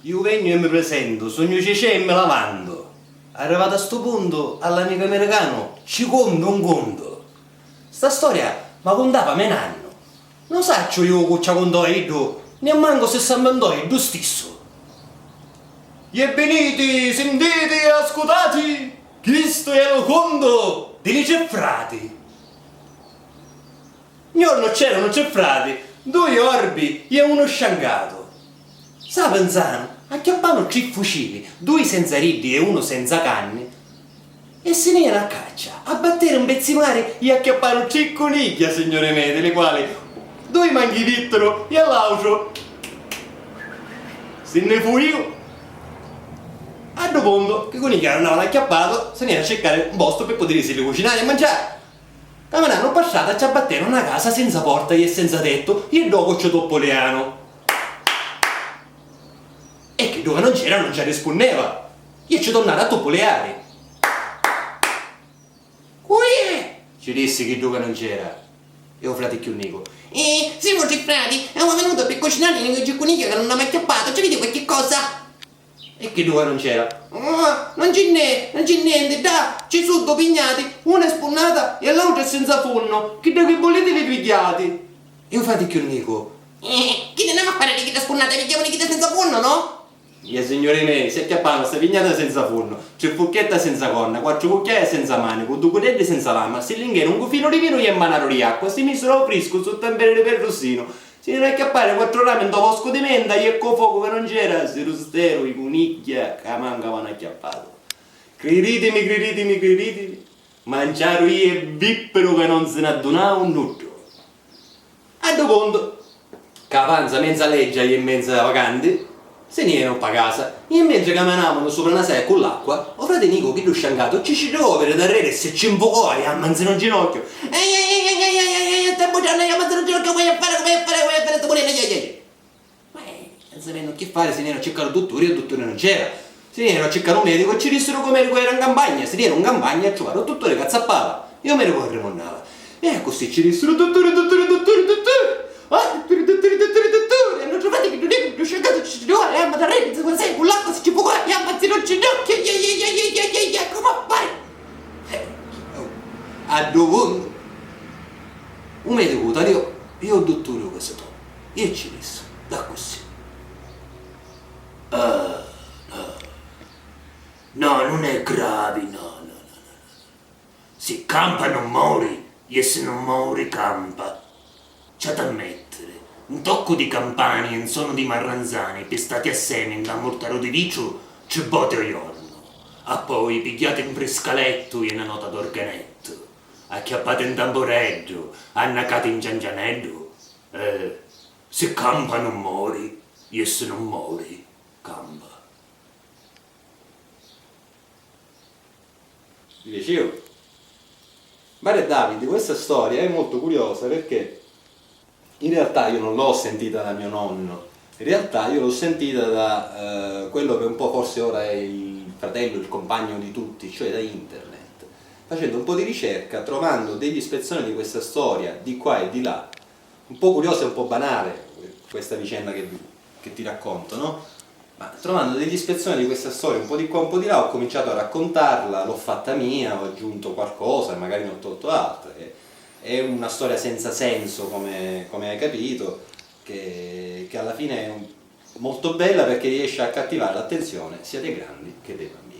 Io vengo e mi presento, sogno Cecè e me lavando. Arrivato a sto punto, all'amico americano ci conto un conto. Sta storia ma contava me un anno. Non saccio io che ci conto io, neanche se si inventò io stesso. E venite, sentite, ascoltate, questo è lo conto dei ceffrati. Un giorno c'erano ceffrati, due orbi e uno sciancato. Sta pensando, acchiappano tre fucili, due senza ridi e uno senza canne, e se ne era a caccia, a battere un pezzimare e acchiappano tre coniglie, signore me, delle quali due manchi vittero e all'altro se ne fu io. A due punto che i conigli andavano acchiappato, se ne era a cercare un posto per potersi cucinare e mangiare. Ma me l'hanno passata a battere una casa senza porta e senza tetto e dopo c'è Toppoleano. E che dove non c'era non ci rispondeva. Io ci tornavo a Toppoleare. Qui ci dissi che dove non c'era. E ho frate più Nico. Siamo tre frati, siamo venuti per cucinare nei conigli che non hanno mai acchiappato, ci vedi qualche cosa? E che dove non c'era? Non c'è niente, da, ci sono due pignati, una è sponnata e l'altra è senza forno, che da che volete li pigliati? E ho frate più Nico. Chi ne andiamo a fare di chi è sponnata, li chiamano chi è senza forno, no? E signori miei, si acchiappano sta pignata senza forno, c'è forchetta senza corna, quattro cucchiaie senza manico, due codelli senza lama, si linghera un gufino di vino e un manaro di acqua, si misero frisco sul temperere per rossino, si ne acchiappare quattro rami in bosco di menta e con fuoco che non c'era, si rustero, i coniglia che mancavano acchiappato. Creditemi, mangiaro io e vippero che non se ne addonava un nutto. A due conto, che la panza mezza leggia e mezza vacante, se ne erano a casa e mentre camminavano sopra una sedia con l'acqua, o frate Nico che lo sciancato ci girò per darrere e se ci invocò e ammanzano il ginocchio. Stai bugiando, io ammazzo il ginocchio, vuoi fare, sto morendo, Non sapendo che fare, se ne erano a cercare il dottore e il dottore non c'era. Se ne erano a cercare un medico e ci dissero che il medico era in campagna, se ne erano in campagna a trovare il dottore che azzappava e il medico che rimonava. E così ci dissero dottore. E hanno trovato che lo sciancato ci trovava e ammazzare con l'acqua si ci può e ammazzare il ginocchio, come fai? A dove? Un medico tagliò, io il dottore questo tono, io ci disse, da così. No, non è grave, no. Se campa non muori, e se non muori campa. C'è da mettere, un tocco di campani e un suono di marranzani, pestati assieme in da mortaro di riccio, ci bote o giorno. A poi pigliate un frescaletto e una nota d'organetto. Acchiappate in tamboreggio, annacate in giangianello. Se campa non muori, e se non muori, campa. Vi dicevo, Mario Davide, questa storia è molto curiosa perché in realtà io non l'ho sentita da mio nonno, in realtà io l'ho sentita da quello che un po' forse ora è il fratello, il compagno di tutti, cioè da internet. Facendo un po' di ricerca, trovando degli spezzoni di questa storia di qua e di là, un po' curiosa e un po' banale questa vicenda che ti racconto, no? Ma trovando degli spezzoni di questa storia un po' di qua un po' di là ho cominciato a raccontarla, l'ho fatta mia, ho aggiunto qualcosa, magari ne ho tolto altre. È una storia senza senso, come hai capito, che alla fine è molto bella perché riesce a cattivare l'attenzione sia dei grandi che dei bambini.